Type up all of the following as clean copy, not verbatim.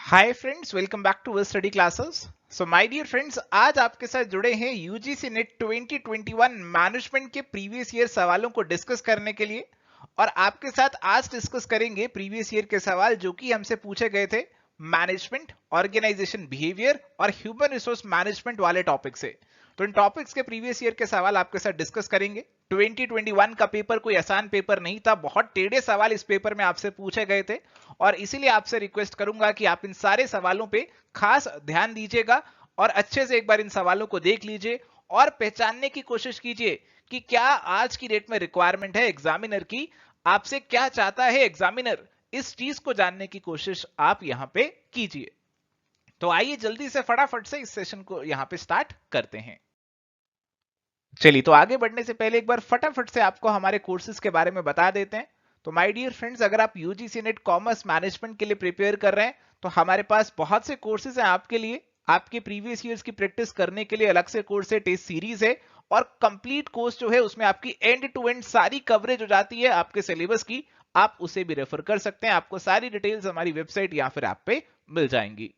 Hi friends, welcome back to our study classes. So my dear friends, आज आपके साथ जुड़े हैं यूजीसी नेट 2021 मैनेजमेंट के प्रीवियस ईयर सवालों को डिस्कस करने के लिए। और आपके साथ आज डिस्कस करेंगे प्रीवियस ईयर के सवाल जो कि हमसे पूछे गए थे मैनेजमेंट, ऑर्गेनाइजेशन बिहेवियर और ह्यूमन रिसोर्स मैनेजमेंट वाले टॉपिक से। तो इन टॉपिक्स के प्रीवियस ईयर के सवाल आपके साथ डिस्कस करेंगे। 2021 का पेपर कोई आसान पेपर नहीं था, बहुत टेढ़े सवाल इस पेपर में आपसे पूछे गए थे और इसीलिए आपसे रिक्वेस्ट करूंगा कि आप इन सारे सवालों पे खास ध्यान दीजिएगा और अच्छे से एक बार इन सवालों को देख लीजिए और पहचानने की कोशिश कीजिए कि क्या आज की डेट में रिक्वायरमेंट है एग्जामिनर की, आपसे क्या चाहता है एग्जामिनर, इस चीज को जानने की कोशिश आप यहां पे कीजिए। तो आइए जल्दी से फटाफट से इस सेशन को यहां पे स्टार्ट करते हैं। चलिए, तो आगे बढ़ने से पहले एक बार फटाफट से आपको हमारे कोर्सेज के बारे में बता देते हैं। तो माय डियर फ्रेंड्स, अगर आप यूजीसी नेट कॉमर्स मैनेजमेंट के लिए प्रिपेयर कर रहे हैं तो हमारे पास बहुत से कोर्सेज हैं आपके लिए। आपके प्रीवियस ईयर्स की प्रैक्टिस करने के लिए अलग से कोर्स है, टेस्ट सीरीज है और कंप्लीट कोर्स जो है उसमें आपकी एंड टू एंड सारी कवरेज हो जाती है आपके सिलेबस की। आप उसे भी रेफर कर सकते हैं, आपको सारी डिटेल्स हमारी वेबसाइट या फिर ऐप पे मिल जाएंगी।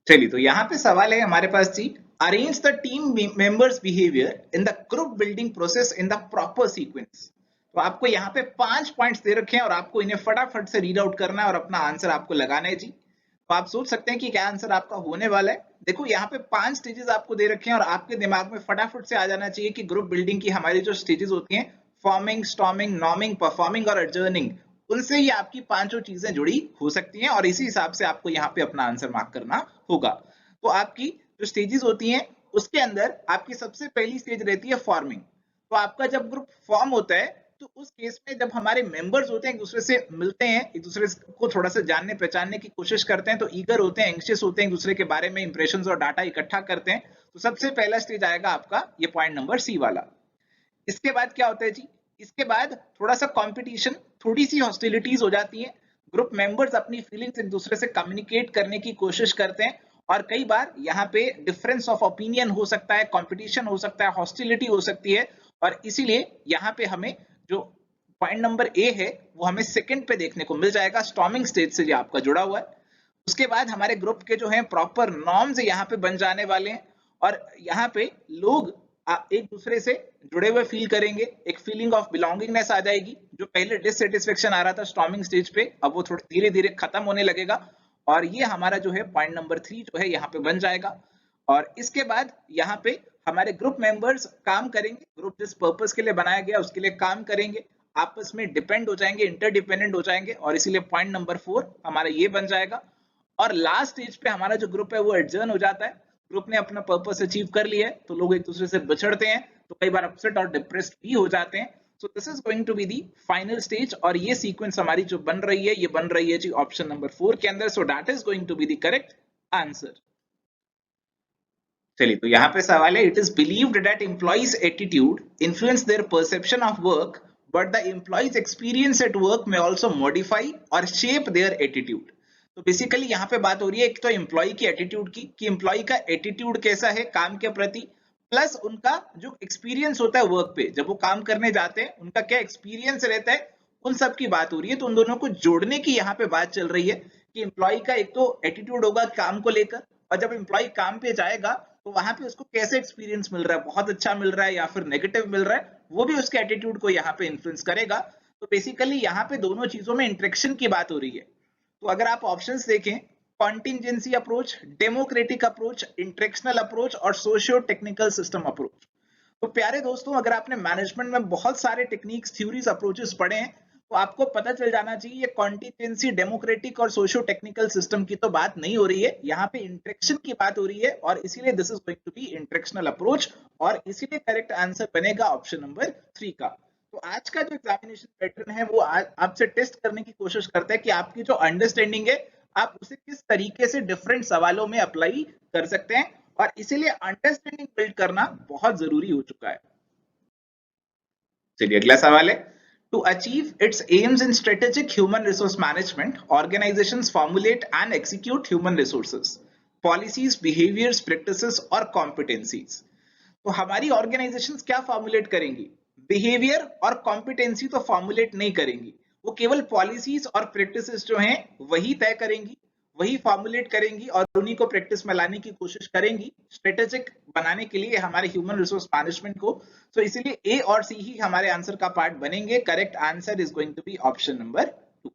चलिए, तो यहाँ पे सवाल है हमारे पास जी, arrange the team members behaviour in the group building process in the proper sequence. तो आपको यहाँ पे 5 पॉइंट्स दे रखे हैं और आपको इन्हें फटाफट से रीड आउट करना है और अपना आंसर आपको लगाना है जी। तो आप सोच सकते हैं कि क्या आंसर आपका होने वाला है। देखो, यहाँ पे 5 स्टेजेस आपको दे रखे हैं और आपके दिमाग में फटाफट से आ जाना चाहिए कि ग्रुप बिल्डिंग की हमारी जो स्टेजेस होती हैं, फॉर्मिंग, स्टॉर्मिंग, नॉर्मिंग, परफॉर्मिंग और एडजर्निंग, उनसे ही आपकी पांचों चीजें जुड़ी हो सकती हैं और इसी हिसाब से आपको यहाँ पे अपना आंसर मार्क करना होगा। तो आपकी जो स्टेजेस होती हैं उसके अंदर आपकी सबसे पहली स्टेज रहती है फॉर्मिंग। तो आपका जब ग्रुप फॉर्म होता है तो उस केस में जब हमारे मेंबर्स होते हैं एक दूसरे से मिलते हैं, एक दूसरे को थोड़ा सा जानने पहचानने की कोशिश करते हैं, तो ईगर होते हैं, एंग्शियस होते हैं, एक दूसरे के बारे में इंप्रेशंस और डाटा इकट्ठा करते हैं। तो सबसे पहला स्टेज आएगा आपका ये पॉइंट नंबर सी वाला। इसके बाद क्या होता है जी, इसके बाद थोड़ा सा कंपटीशन, थोड़ी सी हॉस्टिलिटीज हो जाती है। ग्रुप मेंबर्स अपनी फीलिंग्स एक दूसरे से कम्युनिकेट करने की कोशिश करते हैं और कई बार यहाँ पे डिफरेंस ऑफ ओपिनियन हो सकता है, कंपटीशन हो सकता है, हॉस्टिलिटी हो सकती है और इसीलिए यहाँ पे हमें जो पॉइंट नंबर ए है वो हमें सेकंड पे देखने को मिल जाएगा, स्टॉर्मिंग स्टेज से जो आपका जुड़ा हुआ है। उसके बाद हमारे ग्रुप के जो है प्रॉपर नॉर्म्स यहाँ पे बन जाने वाले हैं और यहाँ पे लोग एक दूसरे से जुड़े हुए फील करेंगे, एक फीलिंग ऑफ बिलोंगिंगनेस आ जाएगी। जो पहले डिससेटिस्फेक्शन आ रहा था स्टॉर्मिंग स्टेज पे, अब वो थोड़ा धीरे धीरे खत्म होने लगेगा और ये हमारा जो है पॉइंट नंबर 3 जो है यहाँ पे बन जाएगा। और इसके बाद यहाँ पे हमारे ग्रुप मेंबर्स काम करेंगे, ग्रुप जिस पर्पस के लिए बनाया गया उसके लिए काम करेंगे, आपस में डिपेंड हो जाएंगे, इंटरडिपेंडेंट हो जाएंगे और इसीलिए पॉइंट नंबर 4 हमारा ये बन जाएगा। और लास्ट स्टेज पे हमारा जो ग्रुप है वो एडजर्न हो जाता है। ग्रुप ने अपना पर्पस अचीव कर लिया है तो लोग एक दूसरे से बिछड़ते हैं, तो कई बार अपसेट और डिप्रेस्ड भी हो जाते हैं। So this is going to be the final stage और ये सीक्वेंस हमारी जो बन रही है ये बन रही है जी ऑप्शन नंबर 4 के अंदर। So that is going to be the correct answer. चलिए, तो यहाँ पे सवाल है, it is believed that employees attitude influence their perception of work but the employees experience at work may also modify और shape their attitude. तो basically यहाँ पे बात हो रही है एक तो एम्प्लॉय की एटीट्यूड की, कि एम्प्लॉय का एटीट्यूड कैसा है काम के प्रति, प्लस उनका जो एक्सपीरियंस होता है वर्क पे, जब वो काम करने जाते हैं उनका क्या एक्सपीरियंस रहता है, उन सब की बात हो रही है। तो उन दोनों को जोड़ने की यहाँ पे बात चल रही है कि एम्प्लॉय का एक तो एटीट्यूड होगा काम को लेकर और जब एम्प्लॉय काम पे जाएगा तो वहां पे उसको कैसे एक्सपीरियंस मिल रहा है, बहुत अच्छा मिल रहा है या फिर नेगेटिव मिल रहा है, वो भी उसके एटीट्यूड को यहाँ पे इन्फ्लुएंस करेगा। तो बेसिकली यहाँ पे दोनों चीजों में इंटरेक्शन की बात हो रही है। तो अगर आप ऑप्शंस देखें, contingency approach, democratic approach, interactional approach और सोशियो टेक्निकल सिस्टम अप्रोच। तो प्यारे दोस्तों, अगर आपने मैनेजमेंट में बहुत सारे टेक्निक्स, थ्योरीज, अप्रोचेस पढ़े हैं तो आपको पता चल जाना चाहिए ये कॉन्टिजेंसी, डेमोक्रेटिक और सोशियो टेक्निकल सिस्टम की तो बात नहीं हो रही है, यहाँ पे इंटरेक्शन की बात हो रही है और इसीलिए this is going to be interactional approach और इसीलिए करेक्ट आंसर बनेगा ऑप्शन नंबर 3 का। तो आज का जो एग्जामिनेशन पैटर्न है वो आपसे टेस्ट करने की कोशिश करता है कि आपकी जो अंडरस्टैंडिंग है आप उसे किस तरीके से डिफरेंट सवालों में अप्लाई कर सकते हैं और इसीलिए अंडरस्टैंडिंग बिल्ड करना बहुत जरूरी हो चुका है। चलिए, अगला सवाल है, to achieve its aims in strategic human resource management organisations formulate and execute human resources policies, behaviours, practices और कॉम्पिटेंसीज। तो हमारी ऑर्गेनाइजेशंस क्या फॉर्मुलेट करेंगी, बिहेवियर और कॉम्पिटेंसी तो फॉर्मुलेट नहीं करेंगी, वो केवल पॉलिसीज और प्रैक्टिसेस जो हैं वही तय करेंगी, वही फॉर्मुलेट करेंगी और उन्हीं को प्रैक्टिस में लाने की कोशिश करेंगी स्ट्रेटेजिक बनाने के लिए हमारे ह्यूमन रिसोर्स मैनेजमेंट को। तो इसीलिए ए और सी ही हमारे आंसर का पार्ट बनेंगे। Correct answer is going to be option number 2।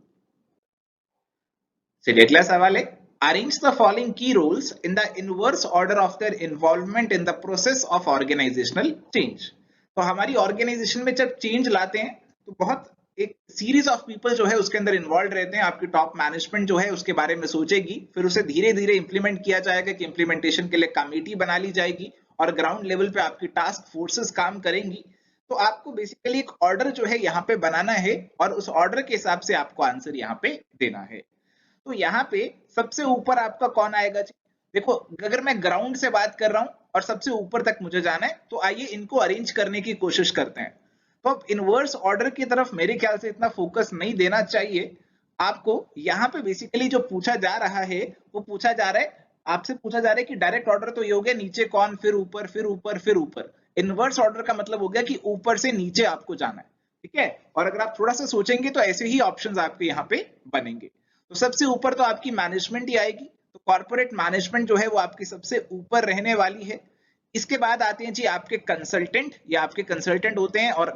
चलिए अगला सवाल है, arrange the following key roles in the inverse order of their involvement in the process of organisational change. तो हमारी ऑर्गेनाइजेशन में जब चेंज लाते हैं तो बहुत एक सीरीज ऑफ पीपल जो है उसके अंदर इन्वॉल्व रहते हैं। आपकी टॉप मैनेजमेंट जो है उसके बारे में सोचेगी, फिर उसे धीरे धीरे इंप्लीमेंट किया जाएगा कि इंप्लीमेंटेशन के लिए कमेटी बना ली जाएगी और ग्राउंड लेवल पे आपकी टास्क फोर्सेस काम करेंगी। तो आपको बेसिकली एक ऑर्डर जो है यहाँ पे बनाना है और उस ऑर्डर के हिसाब से आपको आंसर यहाँ पे देना है। तो यहाँ पे सबसे ऊपर आपका कौन आएगा जी? देखो अगर मैं ग्राउंड से बात कर रहा हूं और सबसे ऊपर तक मुझे जाना है तो आइए इनको अरेंज करने की कोशिश करते हैं। तो अब इनवर्स ऑर्डर की तरफ मेरे ख्याल से इतना फोकस नहीं देना चाहिए आपको। यहाँ पे बेसिकली जो पूछा जा रहा है वो पूछा जा रहा है, आपसे पूछा जा रहा है कि डायरेक्ट ऑर्डर तो ये हो गया नीचे कौन, फिर ऊपर, फिर ऊपर, फिर ऊपर। इनवर्स ऑर्डर का मतलब हो गया कि ऊपर से नीचे आपको जाना है, ठीक है। और अगर आप थोड़ा सा सोचेंगे तो ऐसे ही ऑप्शंस आपके यहाँ पे बनेंगे। तो सबसे ऊपर तो आपकी मैनेजमेंट ही आएगी, तो कॉर्पोरेट मैनेजमेंट जो है वो आपकी सबसे ऊपर रहने वाली है। इसके बाद आते हैं जी आपके कंसल्टेंट, या आपके कंसल्टेंट होते हैं और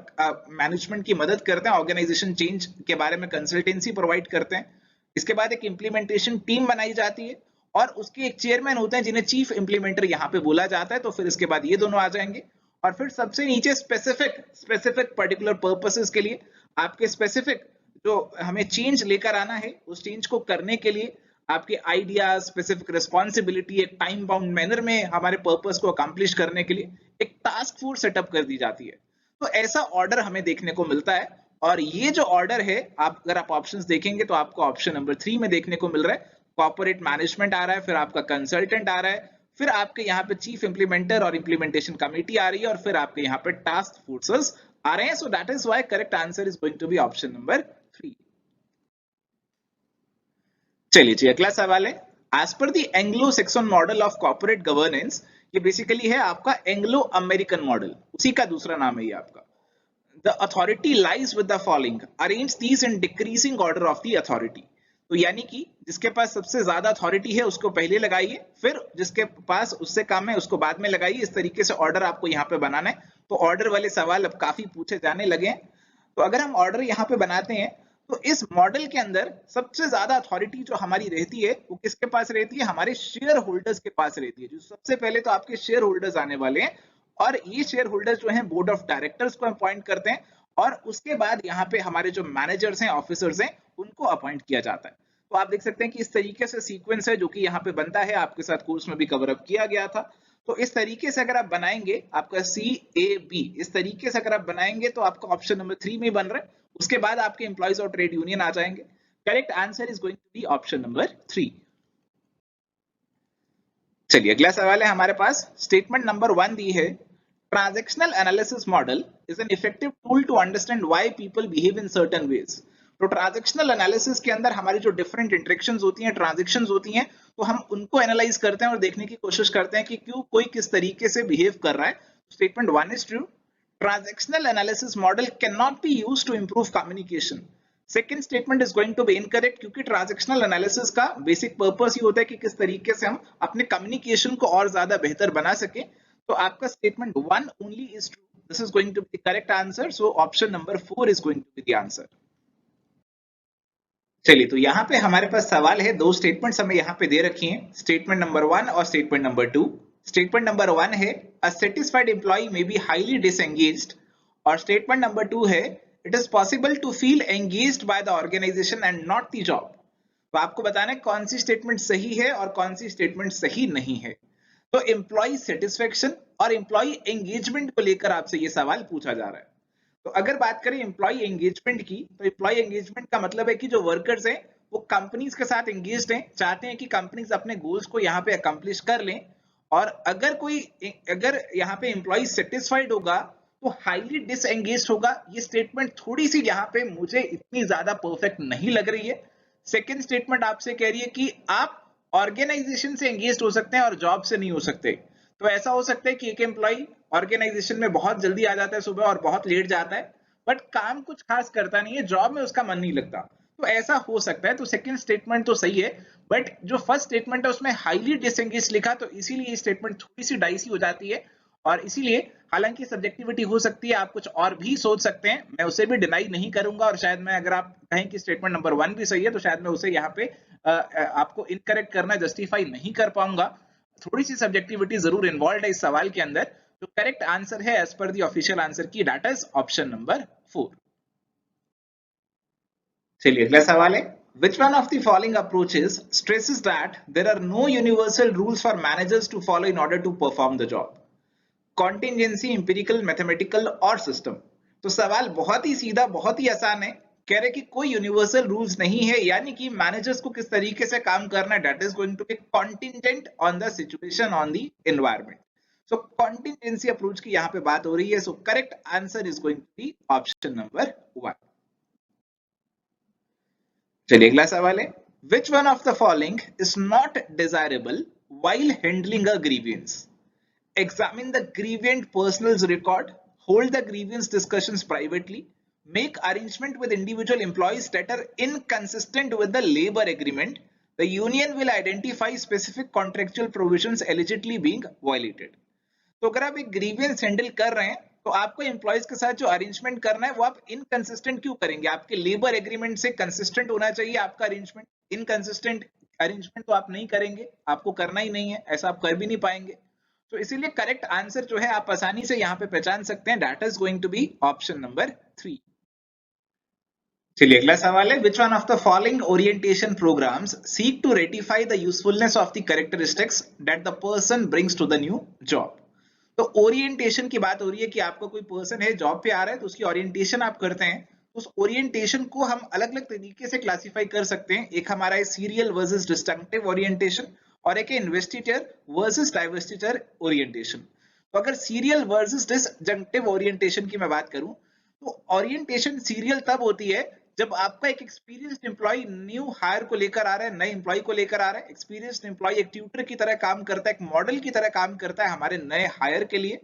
मैनेजमेंट की मदद करते हैं, ऑर्गेनाइजेशन चेंज के बारे में कंसल्टेंसी प्रोवाइड करते हैं। इसके बाद एक इम्प्लीमेंटेशन टीम बनाई जाती है और उसके एक चेयरमैन होते हैं जिन्हें चीफ इम्प्लीमेंटर यहाँ पे बोला जाता है। तो फिर इसके बाद ये दोनों आ जाएंगे और फिर सबसे नीचे स्पेसिफिक पर्टिकुलर पर्पसेस के लिए आपके स्पेसिफिक जो हमें चेंज लेकर आना है उस चेंज को करने के लिए आपके आइडिया, स्पेसिफिक रिस्पॉन्सिबिलिटी, एक टाइम बाउंड मैनर में हमारे पर्पस को अकम्प्लिश करने के लिए एक टास्क फोर्स सेटअप कर दी जाती है। तो ऐसा ऑर्डर हमें देखने को मिलता है और ये जो ऑर्डर है आप अगर आप ऑप्शंस देखेंगे तो आपको ऑप्शन नंबर 3 में देखने को मिल रहा है। कॉर्पोरेट मैनेजमेंट आ रहा है, फिर आपका कंसल्टेंट आ रहा है, फिर आपके यहाँ पे चीफ इंप्लीमेंटर और इंप्लीमेंटेशन कमेटी आ रही है और फिर आपके यहाँ पे टास्क फोर्सेस आ रहे हैं। So that is why correct answer is going to be option number 3। चलिए जी अगला सवाल है, as per the Anglo Saxon model of corporate governance, ये बेसिकली है आपका एंग्लो अमेरिकन मॉडल, उसी का दूसरा नाम है ये आपका। The authority lies with the following, arrange these in decreasing order of the authority. तो यानी कि जिसके पास सबसे ज्यादा अथॉरिटी है उसको पहले लगाइए, फिर जिसके पास उससे कम है उसको बाद में लगाइए। इस तरीके से ऑर्डर आपको यहाँ पे बनाना है। तो ऑर्डर वाले सवाल अब काफी पूछे जाने लगे हैं। तो अगर हम ऑर्डर यहाँ पे बनाते हैं तो इस मॉडल के अंदर सबसे ज्यादा अथॉरिटी जो हमारी रहती है वो किसके पास रहती है? हमारे शेयर होल्डर्स के पास रहती है। जो सबसे पहले तो आपके शेयर होल्डर्स आने वाले हैं और ये शेयर होल्डर्स जो हैं बोर्ड ऑफ डायरेक्टर्स को अपॉइंट करते हैं और उसके बाद यहाँ पे हमारे जो मैनेजर्स हैं, ऑफिसर्स हैं, उनको अपॉइंट किया जाता है। तो आप देख सकते हैं कि इस तरीके से सीक्वेंस है जो कि यहाँ पे बनता है, आपके साथ कोर्स में भी कवर अप किया गया था। तो इस तरीके से अगर आप बनाएंगे आपका CAB, इस तरीके से अगर आप बनाएंगे तो आपका ऑप्शन नंबर 3 में बन रहा है। उसके बाद आपके एम्प्लॉइज और ट्रेड यूनियन आ जाएंगे। Correct answer is going to be option number 3। चलिए अगला सवाल है हमारे पास, स्टेटमेंट नंबर 1 दी है, transactional analysis model is an effective tool to understand why people behave in certain ways. तो ट्रांजैक्शनल एनालिसिस के अंदर हमारी जो डिफरेंट इंटरेक्शंस होती हैं, ट्रांजैक्शंस होती हैं, तो हम उनको एनालाइज करते हैं और देखने की कोशिश करते हैं कि क्यों कोई किस तरीके से बिहेव कर रहा है। Statement 1 is true, transactional analysis model can not be used to improve communication. Second statement is going to be incorrect, क्योंकि ट्रांजैक्शनल एनालिसिस का बेसिक पर्पस ही होता है कि किस तरीके से हम अपने कम्युनिकेशन को और ज्यादा बेहतर बना सके। तो आपका statement 1 only is true, this is going to be the correct answer. So option number 4 is going to be the answer. चलिए तो यहाँ पे हमारे पास सवाल है, दो स्टेटमेंट्स हमें यहाँ पे दे रखी हैं, स्टेटमेंट नंबर 1 और स्टेटमेंट नंबर 2। स्टेटमेंट नंबर 1 है a satisfied employee may be highly disengaged, और स्टेटमेंट नंबर 2 है it is possible to feel engaged by the organisation and not the job. तो आपको बताना है कौन सी स्टेटमेंट सही है और कौन सी स्टेटमेंट सही नहीं है। तो एम्प्लॉय सेटिस्फेक्शन और एम्प्लॉय एंगेजमेंट को लेकर आपसे ये सवाल पूछा जा रहा है। तो अगर बात करें एम्प्लॉय एंगेजमेंट की, तो एम्प्लॉय एंगेजमेंट का मतलब है कि जो वर्कर्स हैं वो कंपनीज के साथ एंगेज्ड हैं, चाहते हैं कि कंपनीज अपने गोल्स को यहाँ पे अकम्प्लिश कर लें। और अगर यहाँ पे एम्प्लॉय सेटिस्फाइड होगा तो हाईली डिसएंगेज होगा। ये स्टेटमेंट थोड़ी सी यहाँ पे मुझे इतनी ज्यादा परफेक्ट नहीं लग रही है। सेकेंड स्टेटमेंट आपसे कह रही है कि आप ऑर्गेनाइजेशन से एंगेज हो सकते हैं और जॉब से नहीं हो सकते। तो ऐसा हो सकता है कि एक एम्प्लॉय ऑर्गेनाइजेशन में बहुत जल्दी आ जाता है सुबह और बहुत लेट जाता है, बट काम कुछ खास करता नहीं है, जॉब में उसका मन नहीं लगता, तो ऐसा हो सकता है। तो सेकंड स्टेटमेंट तो सही है, बट जो फर्स्ट स्टेटमेंट है उसमें हाईली डिसएंगेज लिखा, तो इसीलिए ये स्टेटमेंट थोड़ी सी डाइसी हो जाती है। और इसीलिए हालांकि सब्जेक्टिविटी हो सकती है, आप कुछ और भी सोच सकते हैं, मैं उसे भी डिनाई नहीं करूंगा। और शायद मैं, अगर आप कहें कि स्टेटमेंट नंबर 1 भी सही है, तो शायद मैं उसे यहाँ पे आपको इनकरेक्ट करना जस्टिफाई नहीं कर पाऊंगा। थोड़ी सी सब्जेक्टिविटी जरूर इन्वॉल्व है इस सवाल के अंदर। तो करेक्ट आंसर है as per the official answer key, that is option number 4। चलिए अगला सवाल है, which one of the following approaches stresses that there are no universal rules for managers to follow in order to perform the job? Contingency, empirical, mathematical और system. तो सवाल बहुत ही सीधा, बहुत ही आसान है। कह रहे कि कोई यूनिवर्सल रूल्स नहीं है, यानी कि मैनेजर्स को किस तरीके से काम करना है, that is going to be contingent on the situation, on the environment. So contingency approach की यहाँ पे बात हो रही है। So correct answer is going to be option number 1। चलिए अगला सवाल है, which one of the following is not desirable while handling a grievance? Examine the grievant personal's record, hold the grievance discussions privately, make arrangement with individual employees that are inconsistent with the labor agreement. The union will identify specific contractual provisions allegedly being violated. तो अगर आप एक grievance handle कर रहे हैं, तो आपको employees के साथ जो अरेंजमेंट करना है वो आप इनकंसिस्टेंट क्यों करेंगे? आपके लेबर एग्रीमेंट से कंसिस्टेंट होना चाहिए आपका अरेंजमेंट। इनकंसिस्टेंट अरेंजमेंट तो आप नहीं करेंगे, आपको करना ही नहीं है, ऐसा आप कर भी नहीं पाएंगे। तो इसीलिए करेक्ट आंसर जो है आप आसानी से यहाँ पे पहचान सकते हैं, that is going to be option number 3। चलिए अगला सवाल है, which one of the following orientation programs seek to ratify the usefulness of the characteristics that the person brings to the new job? तो ओरिएंटेशन की बात हो रही है कि आपका कोई पर्सन है, जॉब पे आ रहा है, तो उसकी ओरिएंटेशन आप करते हैं। उस ओरिएंटेशन को हम अलग अलग तरीके से क्लासिफाई कर सकते हैं। एक हमारा है सीरियल वर्सेस डिस्टिंक्टिव ओरिएंटेशन, और एक है इन्वेस्टिचर वर्सेस डाइवर्सिचर ओरिएंटेशन। तो अगर सीरियल वर्सेस डिस्टिंक्टिव ओरिएंटेशन की मैं बात करूं, तो ओरिएंटेशन सीरियल तब होती है जब आपका एक एक्सपीरियंस्ड एम्प्लॉय न्यू हायर को लेकर आ रहा है, नए एम्प्लॉय को लेकर आ रहा है। एक्सपीरियंस्ड एम्प्लॉय एक ट्यूटर की तरह काम करता है, एक मॉडल की तरह काम करता है हमारे नए हायर के लिए।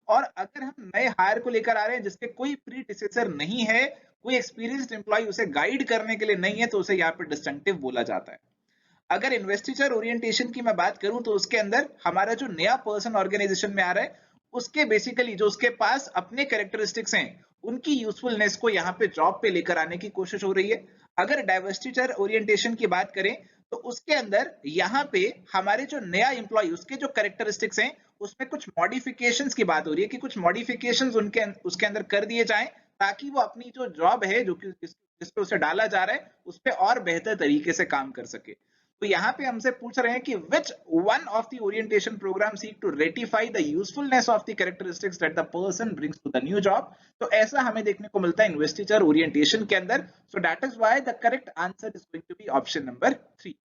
और अगर हम नए हायर को लेकर आ रहे हैं जिसके कोई प्रीडिसेसर नहीं है, कोई एक्सपीरियंस्ड एम्प्लॉय उसे गाइड करने के लिए नहीं है, तो उसे यहाँ पे डिस्टिंक्टिव बोला जाता है। अगर इन्वेस्टिचर ओरिएंटेशन की मैं बात करूं, तो उसके अंदर हमारा जो नया पर्सन ऑर्गेनाइजेशन में आ रहा है, उसके बेसिकली जो उसके पास अपने कैरेक्टरिस्टिक्स हैं, उनकी यूजफुलनेस को यहाँ पे जॉब पे लेकर आने की कोशिश हो रही है। अगर डाइवर्सिचर ओरिएंटेशन की बात करें, तो उसके अंदर यहाँ पे हमारे जो नया एम्प्लॉय, उसके जो कैरेक्टरिस्टिक्स हैं, उसमें कुछ मॉडिफिकेशंस की बात हो रही है कि कुछ मॉडिफिकेशंस उसके अंदर कर दिए जाएं, ताकि वो अपनी जो जॉब है, जो कि जिस पे उसे डाला जा रहा है, उस पे और बेहतर तरीके से काम कर सके। तो यहाँ पे हमसे पूछ रहे हैं कि which one of the orientation program seek to ratify the usefulness of the characteristics that the person brings to the new job? तो ऐसा हमें देखने को मिलता है इन्वेस्टिचर ओरिएंटेशन के अंदर। so that is why the correct answer is going to be option number 3।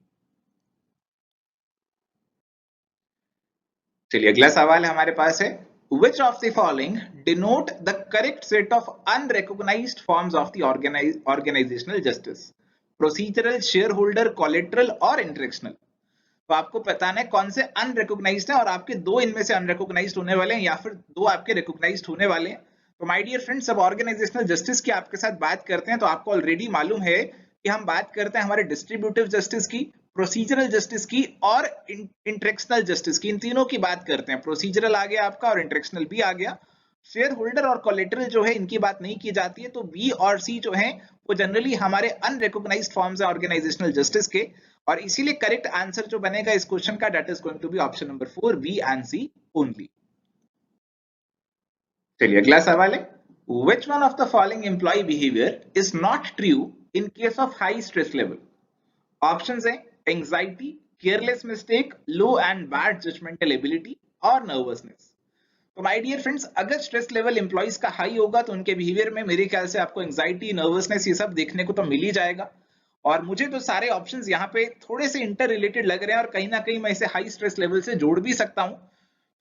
चलिए अगला सवाल हमारे पास है, which of the following denote the correct set of unrecognized forms of the organizational justice? Procedural, share holder, collateral और interactional. तो आपको बताना है कौन से अनरिकॉग्नाइज्ड है, और आपके दो इनमें से अनरिकॉग्नाइज्ड होने वाले हैं या फिर दो आपके रिकॉग्नाइज्ड होने वाले हैं। तो माय डियर फ्रेंड्स, जब ऑर्गेनाइजेशनल जस्टिस की आपके साथ बात करते हैं, तो आपको ऑलरेडी मालूम है कि हम बात करते हैं हमारे डिस्ट्रीब्यूटिव जस्टिस की, प्रोसीजरल जस्टिस की और इंटरेक्शनल जस्टिस की। इन तीनों की बात करते हैं। प्रोसीजरल आ गया आपका और इंटरेक्शनल भी आ गया। शेयर होल्डर और कोलेटरल जो है, इनकी बात नहीं की जाती है। तो बी और सी जो है वो जनरली हमारे अनरिकॉग्नाइज्ड फॉर्म्स है ऑर्गेनाइजेशनल जस्टिस के, और इसीलिए करेक्ट आंसर जो बनेगा इस क्वेश्चन का, that is going to be option number 4, B and C only. चलिए अगला सवाल है, which one of the following employee behavior is not true in case of high stress level? Options हैं anxiety, careless mistake, low and bad judgmental ability और nervousness. तो my dear friends, अगर stress level employees का high होगा, तो उनके behaviour में मेरे ख्याल से आपको एंजाइटी, नर्वसनेस, ये सब देखने को तो मिल ही जाएगा। और मुझे तो सारे ऑप्शंस यहाँ पे थोड़े से इंटर रिलेटेड लग रहे हैं, और कहीं ना कहीं मैं इसे हाई स्ट्रेस लेवल से जोड़ भी सकता हूँ।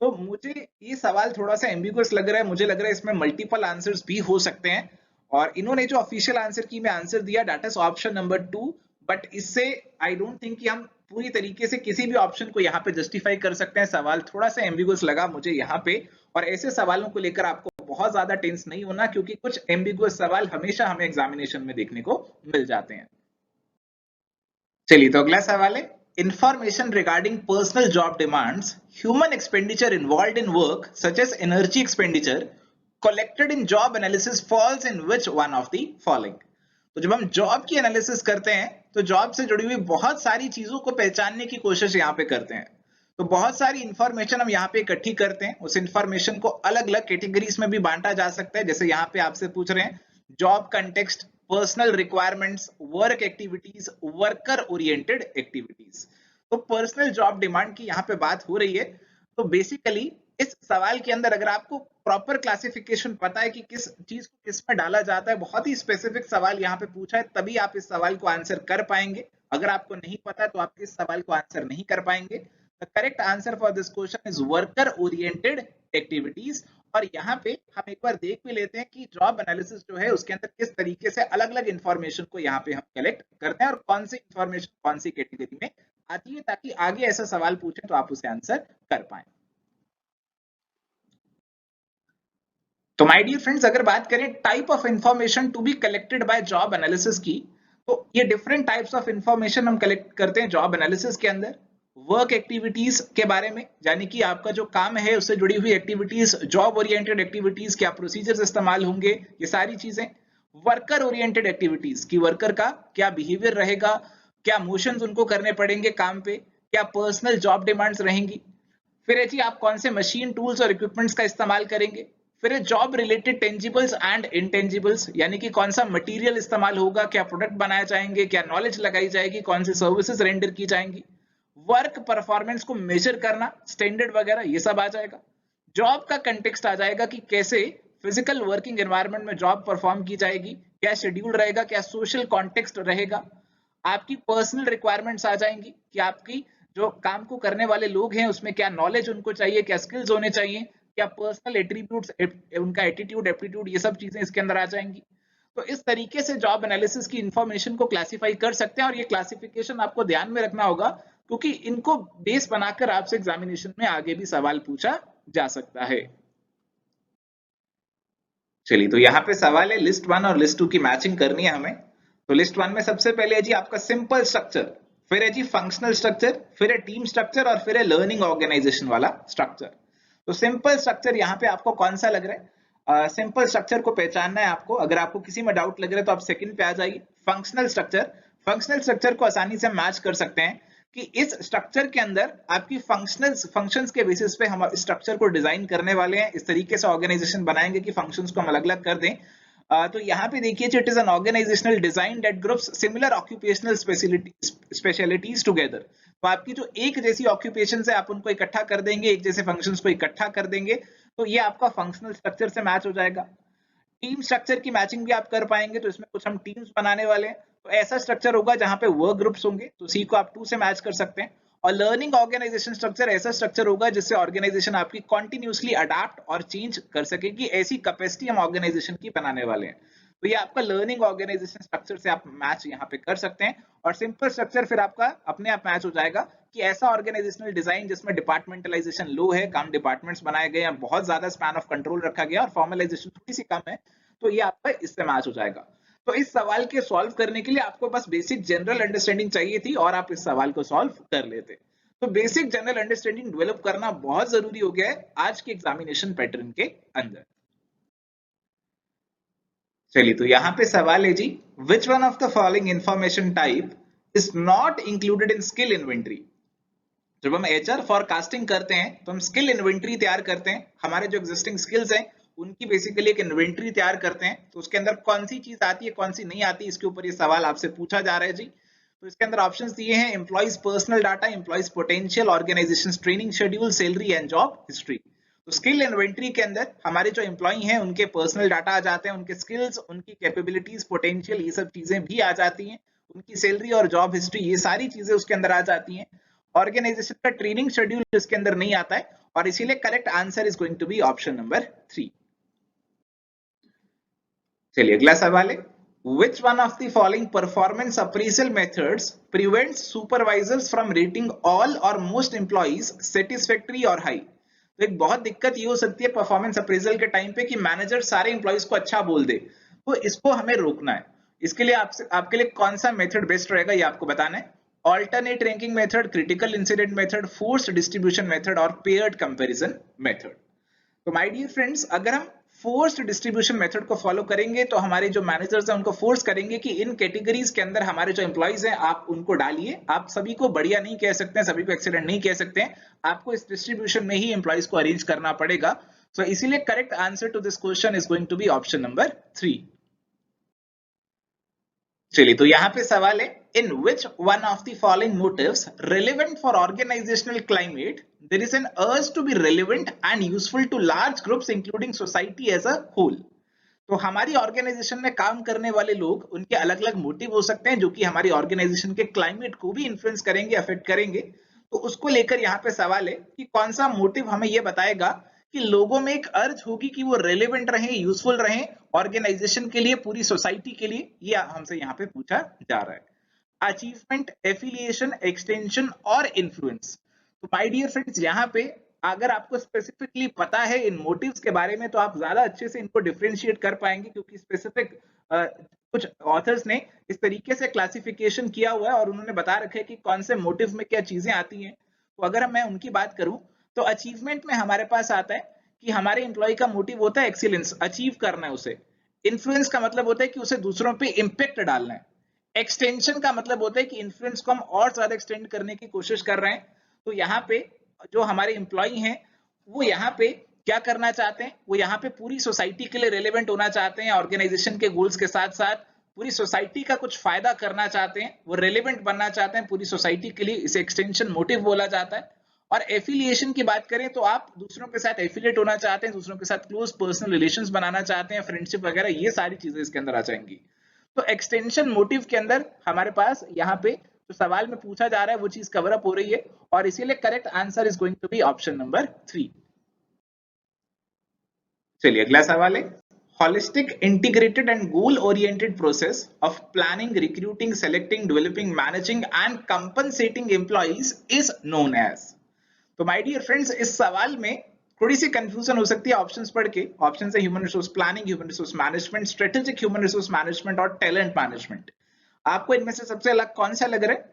तो मुझे ये सवाल थोड़ा सा एम्बिगुअस लग रहा है। मुझे लग रहा है इसमें मल्टीपल आंसर्स भी हो सकते हैं, और इन्होंने जो ऑफिशियल आंसर की में आंसर दिया, that is option number 2। But इससे आई डोंट थिंक कि हम पूरी तरीके से किसी भी ऑप्शन को यहाँ पे जस्टिफाई कर सकते हैं। सवाल थोड़ा सा एम्बिगुअस लगा मुझे यहाँ पे, और ऐसे सवालों को लेकर आपको बहुत ज्यादा टेंस नहीं होना, क्योंकि कुछ एम्बिगुअस सवाल हमेशा हमें एग्जामिनेशन में देखने को मिल जाते हैं। चलिए, तो अगला सवाल है, information regarding personal job demands, human expenditure involved in work such as energy expenditure collected in job analysis falls in which one of the following? तो जब हम जॉब की एनालिसिस करते हैं तो जॉब से जुड़ी हुई बहुत सारी चीजों को पहचानने की कोशिश यहाँ पे करते हैं। तो बहुत सारी इंफॉर्मेशन हम यहाँ पे इकट्ठी करते हैं, उस इंफॉर्मेशन को अलग अलग कैटेगरीज में भी बांटा जा सकता है। जैसे यहाँ पे आपसे पूछ रहे हैं job context, personal requirements, work activities, worker oriented activities. तो पर्सनल जॉब डिमांड की यहाँ पे बात हो रही है। तो बेसिकली इस सवाल के अंदर अगर आपको प्रॉपर क्लासिफिकेशन पता है कि किस चीज को किस में डाला जाता है, बहुत ही स्पेसिफिक सवाल यहाँ पे पूछा है, तभी आप इस सवाल को आंसर कर पाएंगे। अगर आपको नहीं पता तो आप इस सवाल को आंसर नहीं कर पाएंगे। The correct answer for this question is worker oriented activities. और यहाँ पे हम एक बार देख भी लेते हैं कि जॉब एनालिसिस जो है उसके अंदर किस तरीके से अलग अलग इंफॉर्मेशन को यहाँ पे हम कलेक्ट करते हैं और कौन सी इंफॉर्मेशन कौन सी कैटेगरी में आती है, ताकि आगे ऐसा सवाल पूछे तो आप उसे आंसर कर पाए। तो माय डियर फ्रेंड्स, अगर बात करें type of information to be collected by job analysis की, तो ये डिफरेंट टाइप्स ऑफ इंफॉर्मेशन हम कलेक्ट करते हैं जॉब एनालिसिस के अंदर। वर्क एक्टिविटीज के बारे में, यानी कि आपका जो काम है उससे जुड़ी हुई एक्टिविटीज, जॉब ओरिएंटेड एक्टिविटीज, क्या प्रोसीजर्स इस्तेमाल होंगे, ये सारी चीजें। वर्कर ओरिएंटेड एक्टिविटीज की वर्कर का क्या बिहेवियर रहेगा, क्या मोशंस उनको करने पड़ेंगे काम पे, क्या पर्सनल जॉब डिमांड्स रहेंगी। फिर है जी आप कौन से मशीन, टूल्स और इक्विपमेंट्स का इस्तेमाल करेंगे। फिर जॉब रिलेटेड टेंजिबल्स एंड इनटेंजिबल्स, यानी कि कौन सा मटेरियल इस्तेमाल होगा, क्या प्रोडक्ट बनाए जाएंगे, क्या नॉलेज लगाई जाएगी, कौन सी सर्विसेज रेंडर की जाएंगी। वर्क परफॉर्मेंस को मेजर करना, स्टैंडर्ड वगैरह, ये सब आ जाएगा। जॉब का कंटेक्स्ट आ जाएगा कि कैसे फिजिकल वर्किंग एनवायरनमेंट में जॉब परफॉर्म की जाएगी, क्या शेड्यूल रहेगा, क्या सोशल कॉन्टेक्स्ट रहेगा। आपकी पर्सनल रिक्वायरमेंट्स आ जाएंगी कि आपकी जो काम को करने वाले लोग हैं उसमें क्या नॉलेज उनको चाहिए, क्या स्किल्स होने चाहिए, क्या पर्सनल एट्रीब्यूट्स, उनका एटीट्यूड, एप्टीट्यूड, ये सब चीजें इसके अंदर आ जाएंगी। तो इस तरीके से जॉब एनालिसिस की इंफॉर्मेशन को क्लासिफाई कर सकते हैं, और ये क्लासिफिकेशन आपको ध्यान में रखना होगा क्योंकि इनको बेस बनाकर आपसे एग्जामिनेशन में आगे भी सवाल पूछा जा सकता है। चलिए, तो यहाँ पे सवाल है लिस्ट 1 और लिस्ट 2 की मैचिंग करनी है हमें। तो लिस्ट 1 में सबसे पहले है जी आपका सिंपल स्ट्रक्चर, फिर है जी फंक्शनल स्ट्रक्चर, फिर है टीम स्ट्रक्चर और फिर है लर्निंग ऑर्गेनाइजेशन वाला स्ट्रक्चर। तो सिंपल स्ट्रक्चर यहाँ पे आपको कौन सा लग रहा है? सिंपल स्ट्रक्चर को पहचानना है आपको। अगर आपको किसी में डाउट लग रहा है तो आप सेकंड पे आ जाइए। फंक्शनल स्ट्रक्चर को आसानी से मैच कर सकते हैं कि इस स्ट्रक्चर के अंदर आपकी फंक्शंस के बेसिस पे हम स्ट्रक्चर को डिजाइन करने वाले हैं। इस तरीके से ऑर्गेनाइजेशन बनाएंगे कि फंक्शंस को हम अलग अलग कर दें। तो यहाँ पे देखिए, it is an organisational design that groups similar occupational specialities together. तो आपकी जो एक जैसी ऑक्यूपेशन है आप उनको इकट्ठा कर देंगे, एक जैसे फंक्शंस को इकट्ठा कर देंगे, तो ये आपका फंक्शनल स्ट्रक्चर से मैच हो जाएगा। टीम स्ट्रक्चर की मैचिंग भी आप कर पाएंगे, तो इसमें कुछ हम टीम्स बनाने वाले हैं, तो ऐसा स्ट्रक्चर होगा जहां पे वर्क ग्रुप्स होंगे, तो सी को आप 2 से मैच कर सकते हैं। और लर्निंग ऑर्गेनाइजेशन स्ट्रक्चर ऐसा स्ट्रक्चर होगा जिससे ऑर्गेनाइजेशन आपकी कॉन्टिन्यूसली अडाप्ट और चेंज कर सकेगी, ऐसी कैपेसिटी हम ऑर्गेनाइजेशन की बनाने वाले हैं। तो ये आपका लर्निंग ऑर्गेनाइजेशन स्ट्रक्चर से आप मैच यहाँ पे कर सकते हैं। और सिंपल स्ट्रक्चर फिर आपका अपने आप मैच हो जाएगा कि ऐसा ऑर्गेनाइजेशनल डिजाइन जिसमें डिपार्टमेंटलाइजेशन लो है, कम डिपार्टमेंट्स बनाए गए हैं, बहुत ज्यादा स्पैन ऑफ कंट्रोल रखा गया और फॉर्मलाइजेशन थोड़ी सी कम है, तो ये आपका इससे मैच हो जाएगा। तो इस सवाल के सॉल्व करने के लिए आपको बस बेसिक जनरल अंडरस्टैंडिंग चाहिए थी और आप इस सवाल को सॉल्व कर लेते। तो बेसिक जनरल अंडरस्टैंडिंग डेवलप करना बहुत जरूरी हो गया है आज के एग्जामिनेशन पैटर्न के अंदर। चलिए, तो यहाँ पे सवाल है जी, which one of the following information type is not included in skill inventory. जब हम एचआर फॉरकास्टिंग करते हैं तो हम स्किल इन्वेंटरी तैयार करते हैं, हमारे जो एग्जिस्टिंग स्किल्स हैं उनकी बेसिकली एक इन्वेंटरी तैयार करते हैं। तो उसके अंदर कौन सी चीज आती है, कौन सी नहीं आती, इसके ऊपर ये सवाल आपसे पूछा जा रहा है जी। तो इसके अंदर ऑप्शंस दिए हैं, employees personal data, employees potential, organisation training schedule, salary and job history. तो स्किल इन्वेंटरी के अंदर हमारे जो एम्प्लॉय हैं उनके पर्सनल डाटा आ जाते हैं, उनके स्किल्स, उनकी कैपेबिलिटीज, पोटेंशियल, ये सब चीजें भी आ जाती हैं, उनकी सैलरी और जॉब हिस्ट्री, ये सारी चीजें उसके अंदर आ जाती हैं। ऑर्गेनाइजेशन का ट्रेनिंग शेड्यूल इसके अंदर नहीं आता है, और इसीलिए correct answer is going to be option number 3। चलिए, अगला सवाल है, which one of the following performance appraisal methods prevents supervisors from rating all or most employees satisfactory or high। तो एक बहुत दिक्कत ये हो सकती है परफॉर्मेंस अप्रेजल के टाइम पे कि मैनेजर सारे एम्प्लॉइज को अच्छा बोल दे, तो इसको हमें रोकना है। इसके लिए आपके लिए कौन सा मेथड बेस्ट रहेगा ये आपको बताना है। Alternate ranking method, critical incident method, forced distribution method और पेयर्ड कंपैरिजन मेथड। तो माय डियर फ्रेंड्स, अगर हम फोर्स्ड डिस्ट्रीब्यूशन मेथड को फॉलो करेंगे तो हमारे जो मैनेजर्स हैं उनको फोर्स करेंगे कि इन कैटेगरीज के अंदर हमारे जो एम्प्लॉइज हैं आप उनको डालिए। आप सभी को बढ़िया नहीं कह सकते हैं, सभी को एक्सीलेंट नहीं कह सकते हैं, आपको इस डिस्ट्रीब्यूशन में ही एम्प्लॉइज को अरेंज करना पड़ेगा। सो इसीलिए correct answer to this question is going to be option number 3। चलिए, तो यहाँ पे सवाल है, in which one of the following motives relevant for organisational climate there is an urge to be relevant and useful to large groups including society as a whole. तो हमारी organisation में काम करने वाले लोग, उनके अलग अलग मोटिव हो सकते हैं जो कि हमारी ऑर्गेनाइजेशन के क्लाइमेट को भी इन्फ्लुएंस करेंगे, अफेक्ट करेंगे। तो उसको लेकर यहाँ पे सवाल है कि कौन सा मोटिव हमें ये बताएगा कि लोगों में एक अर्ज होगी कि वो रेलेवेंट रहे, यूजफुल रहे ऑर्गेनाइजेशन के लिए, पूरी सोसाइटी के लिए। ये हमसे यहाँ पे पूछा जा रहा है। अचीवमेंट, एफिलिएशन, एक्सटेंशन और इन्फ्लुएंस। तो माय डियर फ्रेंड्स, यहाँ पे अगर आपको स्पेसिफिकली पता है इन मोटिव्स के बारे में तो आप ज्यादा अच्छे से इनको डिफरेंशिएट कर पाएंगे, क्योंकि स्पेसिफिक कुछ ऑथर्स ने इस तरीके से क्लासिफिकेशन किया हुआ है और उन्होंने बता रखा है कि कौन से मोटिव में क्या चीजें आती हैं। तो अगर मैं उनकी बात करूं तो अचीवमेंट में हमारे पास आता है कि हमारे एम्प्लॉय का मोटिव होता है एक्सीलेंस, अचीव करना है उसे। इन्फ्लुएंस का मतलब होता है कि उसे दूसरों पे इम्पैक्ट डालना है। एक्सटेंशन का मतलब होता है कि इन्फ्लुएंस को हम और ज्यादा एक्सटेंड करने की कोशिश कर रहे हैं। तो यहाँ पे जो हमारे एम्प्लॉय हैं वो यहाँ पे क्या करना चाहते हैं, वो यहाँ पे पूरी सोसाइटी के लिए रेलेवेंट होना चाहते हैं, ऑर्गेनाइजेशन के गोल्स के साथ साथ पूरी सोसाइटी का कुछ फायदा करना चाहते हैं, वो रेलेवेंट बनना चाहते हैं पूरी सोसाइटी के लिए, इसे एक्सटेंशन मोटिव बोला जाता है। और एफिलिएशन की बात करें तो आप दूसरों के साथ एफिलिएट होना चाहते हैं, दूसरों के साथ क्लोज पर्सनल रिलेशंस बनाना चाहते हैं, फ्रेंडशिप वगैरह, ये सारी चीजें इसके अंदर आ जाएंगी। तो एक्सटेंशन मोटिव के अंदर हमारे पास यहाँ पे जो सवाल में पूछा जा रहा है वो चीज कवर अप हो रही है, और इसीलिए correct answer is going to be option number 3। चलिए, अगला सवाल है, holistic, integrated and goal oriented process of planning, recruiting, selecting, developing, managing and compensating employees is known as। तो माय डियर फ्रेंड्स, इस सवाल में थोड़ी सी कंफ्यूजन हो सकती है ऑप्शंस पढ़ के। ऑप्शन है human resource planning, human resource management, strategic human resource management और टैलेंट मैनेजमेंट। आपको इनमें से सबसे अलग कौन सा लग रहा है?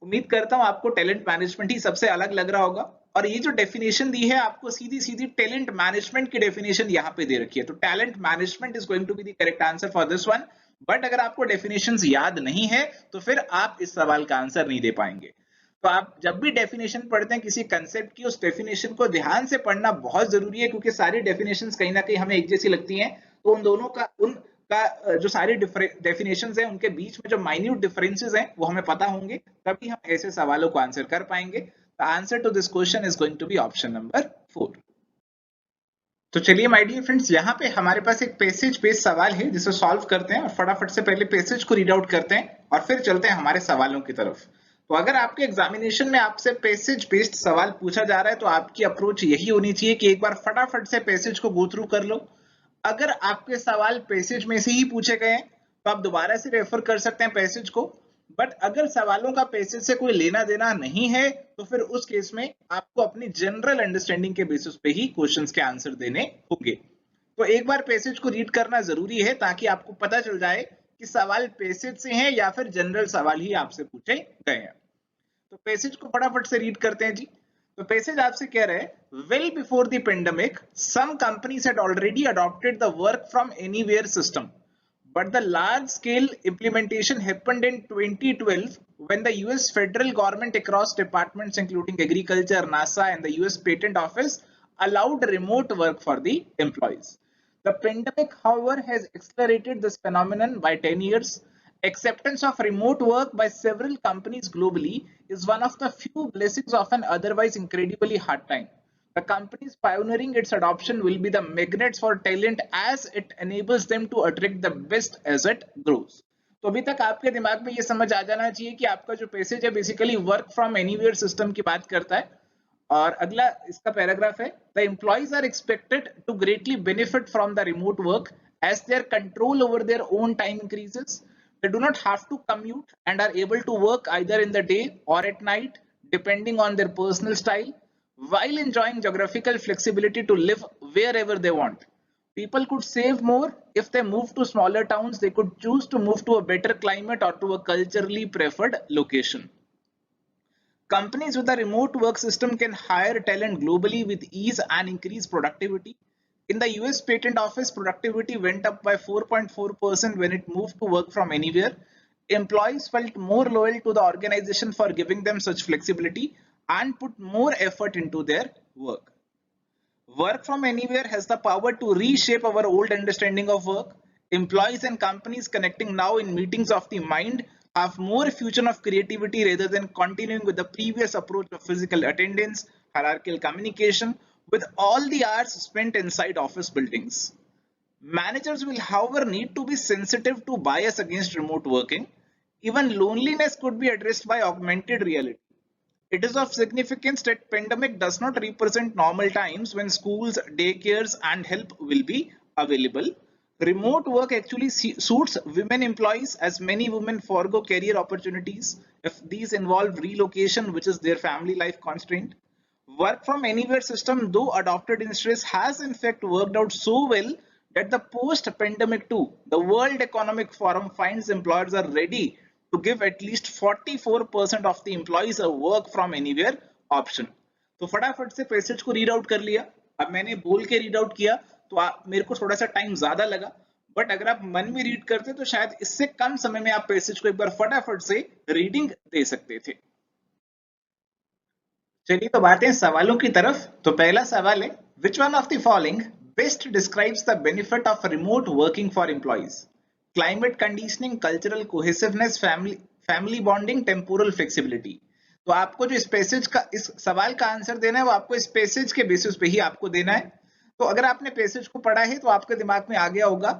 उम्मीद करता हूं आपको टैलेंट मैनेजमेंट ही सबसे अलग लग रहा होगा। और ये जो डेफिनेशन दी है आपको सीधी सीधी टैलेंट मैनेजमेंट की डेफिनेशन यहाँ पे दे रखी है। तो talent management is going to be the correct answer for this one. But अगर आपको डेफिनेशंस याद नहीं है तो फिर आप इस सवाल का आंसर नहीं दे पाएंगे। तो आप जब भी डेफिनेशन पढ़ते हैं किसी कंसेप्ट की, उस डेफिनेशन को ध्यान से पढ़ना बहुत जरूरी है, क्योंकि सारी डेफिनेशंस कहीं ना कहीं हमें एक जैसी लगती हैं। तो उन दोनों का जो सारी डेफिनेशंस हैं उनके बीच में जो माइन्यूट डिफरेंसेस हैं वो हमें पता होंगे, तभी हम ऐसे सवालों को आंसर कर पाएंगे। The answer to this question is going to be option number 4। तो चलिए माय डियर फ्रेंड्स, यहाँ पे हमारे पास एक पैसेज बेस्ड सवाल है जिसे सॉल्व करते हैं, और फटाफट से पहले पैसेज को रीड आउट करते हैं और फिर चलते हैं हमारे सवालों की तरफ। तो अगर आपके एग्जामिनेशन में आपसे पैसेज बेस्ड सवाल पूछा जा रहा है तो आपकी अप्रोच यही होनी चाहिए कि एक बार फटाफट से पैसेज को गो थ्रू कर लो। अगर आपके सवाल पैसेज में से ही पूछे गए हैं तो आप दोबारा से रेफर कर सकते हैं पैसेज को। बट अगर सवालों का पैसेज से कोई लेना देना नहीं है तो फिर उस केस में आपको अपनी जनरल अंडरस्टैंडिंग के बेसिस पे ही क्वेश्चंस के आंसर देने होंगे। तो एक बार पैसेज को रीड करना जरूरी है ताकि आपको पता चल जाए कि सवाल पैसेज से हैं या फिर जनरल सवाल ही आपसे पूछे गए हैं। तो पैसेज को फटाफट से रीड करते हैं जी। तो पैसेज आपसे कह रहे हैं, well before the pandemic some companies had already adopted the work from anywhere system, but the large scale implementation happened in 2012 when the US federal government across departments including agriculture, NASA and the US patent office allowed remote work for the employees. The pandemic however has accelerated this phenomenon by 10 years. Acceptance of remote work by several companies globally is one of the few blessings of an otherwise incredibly hard time. The companies pioneering its adoption will be the magnets for talent as it enables them to attract the best as it grows. तो अभी तक आपके दिमाग में ये समझ आ जाना चाहिए कि आपका जो पैसेज है basically work from anywhere system की बात करता है। और अगला इसका पैराग्राफ है, the employees are expected to greatly benefit from the remote work as their control over their own time increases. They do not have to commute and are able to work either in the day or at night depending on their personal style. while enjoying geographical flexibility to live wherever they want. People could save more if they move to smaller towns. They could choose to move to a better climate or to a culturally preferred location. Companies with a remote work system can hire talent globally with ease and increase productivity. In the US Patent Office, productivity went up by 4.4% when it moved to work from anywhere. Employees felt more loyal to the organization for giving them such flexibility and put more effort into their work. Work from anywhere has the power to reshape our old understanding of work. Employees and companies connecting now in meetings of the mind have more fusion of creativity rather than continuing with the previous approach of physical attendance, hierarchical communication, with all the hours spent inside office buildings. Managers will, however, need to be sensitive to bias against remote working. Even loneliness could be addressed by augmented reality. It is of significance that pandemic does not represent normal times when schools, daycares and help will be available. Remote work actually suits women employees, as many women forego career opportunities if these involve relocation, which is their family life constraint. Work from anywhere system, though adopted in stress, has in fact worked out so well that the post-pandemic too, the World Economic Forum finds employers are ready to give at least 44% of the employees a work from anywhere option. तो फटाफट से passage को read out कर लिया. अब मैंने बोल के रीड आउट किया तो मेरे को थोड़ा सा टाइम ज्यादा लगा, बट अगर आप मन में रीड करते तो शायद इससे कम समय में आप पैसेज को एक बार फटाफट से रीडिंग दे सकते थे. चलिए तो बातें सवालों की तरफ. तो पहला सवाल है, which one of the following best describes the benefit of remote working for employees? Climate conditioning, cultural cohesiveness, family bonding, temporal flexibility. तो आपको जो इस पैसेज का, इस सवाल का आंसर देना है वो आपको इस पैसेज के बेसिस पे ही आपको देना है. तो अगर आपने पैसेज को पढ़ा है तो आपके दिमाग में आ गया होगा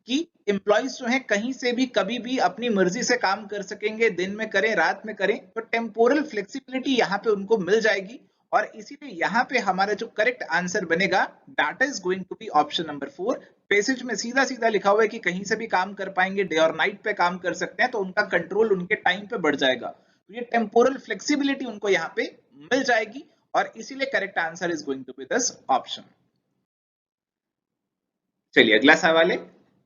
कि एम्प्लॉइज जो है कहीं से भी कभी भी अपनी मर्जी से काम कर सकेंगे, दिन में करें रात में करें, तो टेम्पोरल फ्लेक्सिबिलिटी यहाँ पे उनको मिल जाएगी. और इसीलिए यहाँ पे हमारा जो करेक्ट आंसर बनेगा that is going to be option number 4. Passage में सीधा सीधा लिखा हुआ है कि कहीं से भी काम कर पाएंगे, डे और नाइट पे काम कर सकते हैं, तो उनका कंट्रोल उनके टाइम पे बढ़ जाएगा. तो ये टेम्पोरल फ्लेक्सिबिलिटी उनको यहाँ पे मिल जाएगी और इसीलिए correct answer is going to be this option. चलिए अगला सवाल है,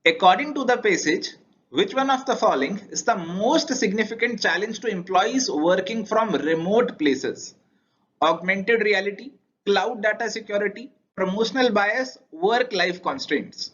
according to the passage, which one of the following is the most significant challenge to employees working from remote places? Augmented reality, cloud data security, promotional bias, work life constraints.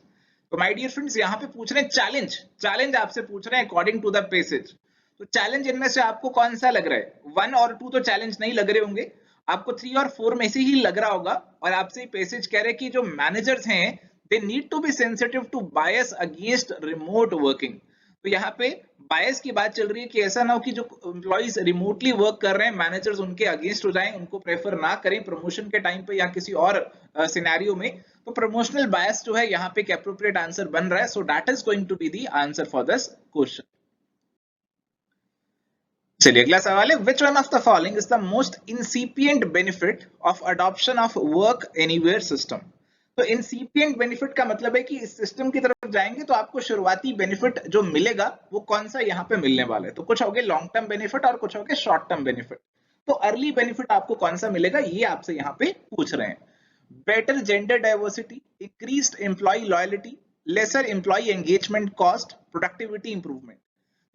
तो my dear friends यहाँ पे पूछ रहे हैं challenge आपसे पूछ रहे हैं अकॉर्डिंग टू द पैसेज. तो चैलेंज इनमें से आपको कौन सा लग रहा है? 1 और 2 तो चैलेंज नहीं लग रहे होंगे, आपको 3 और 4 में से ही लग रहा होगा. और आपसे पैसेज कह रहे हैं कि जो मैनेजर्स हैं they need to be sensitive to bias against remote working. तो यहाँ पे बायस की बात चल रही है कि ऐसा ना हो कि जो एम्प्लॉइज रिमोटली वर्क कर रहे हैं मैनेजर्स उनके अगेंस्ट हो जाएं, उनको प्रेफर ना करें प्रमोशन के टाइम पे या किसी और सिनेरियो में. तो प्रमोशनल बायस जो है यहाँ पे एक एप्रोप्रिएट आंसर बन रहा है. So that is going to be the answer for this question. चलिए अगला सवाल है, which one of the following is the most incipient benefit of adoption of work anywhere system? तो इंसिपिएंट बेनिफिट का मतलब है कि इस सिस्टम की तरफ जाएंगे तो आपको शुरुआती बेनिफिट जो मिलेगा वो कौन सा यहाँ पे मिलने वाला है. तो कुछ हो गए लॉन्ग टर्म बेनिफिट और कुछ हो गए शॉर्ट टर्म बेनिफिट. तो अर्ली बेनिफिट आपको कौन सा मिलेगा ये आपसे यहाँ पे पूछ रहे हैं. Better gender diversity, increased employee loyalty, lesser employee engagement cost, productivity improvement.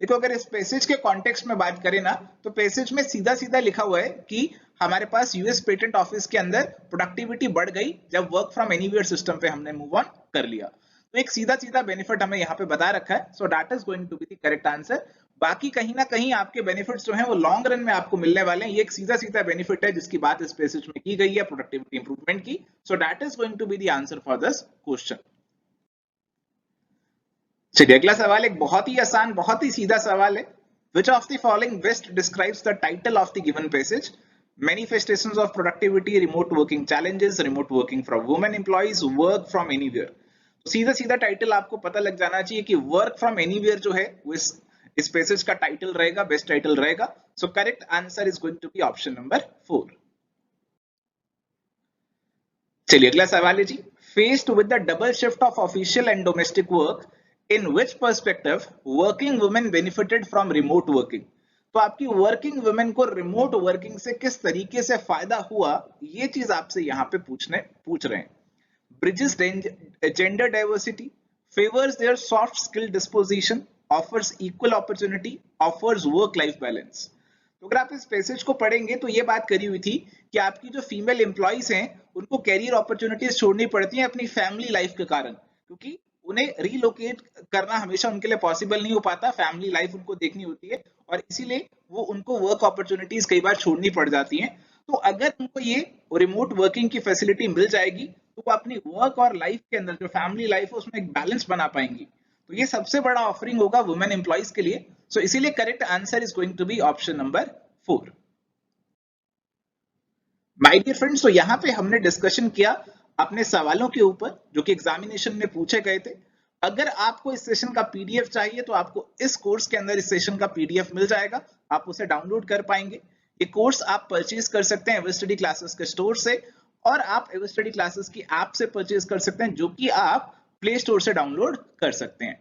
देखो अगर इस पैसेज के कॉन्टेक्स्ट में बात करें ना तो पैसेज में सीधा सीधा लिखा हुआ है कि हमारे पास यूएस पेटेंट ऑफिस के अंदर प्रोडक्टिविटी बढ़ गई जब वर्क फ्रॉम एनीवेयर सिस्टम पे हमने मूव ऑन कर लिया. तो एक सीधा सीधा बेनिफिट हमें यहाँ पे बता रखा है. So that is going to be the correct answer. बाकी कहीं ना कहीं आपके बेनिफिट्स जो हैं वो लॉन्ग रन में आपको मिलने वाले हैं. ये एक सीधा सीधा बेनिफिट है जिसकी बात इस पैसेज में की गई है प्रोडक्टिविटी इंप्रूवमेंट की. So that is going to be the answer for this question. चलिए अगला सवाल एक बहुत ही आसान बहुत ही सीधा सवाल है. Which of the following best describes the title of the given passage? Manifestations of productivity, remote working challenges, remote working from women employees, work from anywhere. तो सीधा सीधा टाइटल आपको पता लग जाना चाहिए कि वर्क फ्रॉम एनीवेयर जो है वो इस पैसेज का टाइटल रहेगा, बेस्ट टाइटल रहेगा. So correct answer is going to be option number 4. चलिए अगला सवाल है जी, faced with the double shift of official and domestic work, in which perspective working women benefited from remote working? तो आपकी working women को remote working से किस तरीके से फायदा हुआ, ये चीज आपसे यहाँ पे पूछ रहे हैं। Bridges gender diversity, favours their soft skill disposition, offers equal opportunity, offers work life balance. तो अगर आप इस पैसेज को पढ़ेंगे तो ये बात करी हुई थी कि आपकी जो फीमेल एम्प्लॉइज हैं उनको कैरियर अपॉर्चुनिटीज छोड़नी पड़ती हैं अपनी फैमिली लाइफ के कारण, क्योंकि उन्हें रीलोकेट करना हमेशा उनके लिए पॉसिबल नहीं हो पाता, फैमिली लाइफ उनको देखनी होती है और इसीलिए वो उनको वर्क अपॉर्चुनिटीज कई बार छोड़नी पड़ जाती हैं। तो अगर उनको ये रिमोट वर्किंग की फैसिलिटी मिल जाएगी तो वो अपनी वर्क और लाइफ के अंदर जो फैमिली लाइफ है उसमें एक बैलेंस बना पाएंगी। तो ये सबसे बड़ा ऑफरिंग होगा वुमेन एम्प्लॉइज के लिए। सो इसीलिए correct answer is going to be option number 4। My dear friends, तो यहाँ पे हमने डिस्कशन किया अपने सवालों के ऊपर जो कि एग्जामिनेशन में पूछे गए थे। अगर आपको इस सेशन का पीडीएफ चाहिए तो आपको इस कोर्स के अंदर इस सेशन का पीडीएफ मिल जाएगा, आप उसे डाउनलोड कर पाएंगे। ये कोर्स आप परचेज कर सकते हैं एवरस्टडी क्लासेस के स्टोर से, और आप एवरस्टडी क्लासेस की ऐप से परचेज कर सकते हैं जो कि आप प्ले स्टोर से डाउनलोड कर सकते हैं।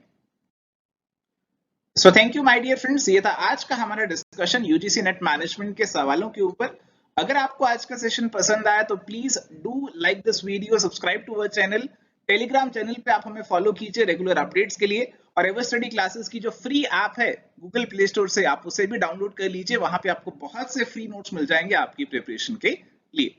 So thank you my dear friends, ये था आज का हमारा डिस्कशन यूजीसी नेट मैनेजमेंट के सवालों के ऊपर। अगर आपको आज का सेशन पसंद आया तो please do like this video, subscribe to our channel, Telegram channel पे आप हमें फॉलो कीजिए रेगुलर अपडेट्स के लिए, और एवरस्टडी क्लासेस की जो फ्री ऐप है गूगल प्ले स्टोर से आप उसे भी डाउनलोड कर लीजिए, वहां पे आपको बहुत से फ्री नोट्स मिल जाएंगे आपकी प्रिपरेशन के लिए।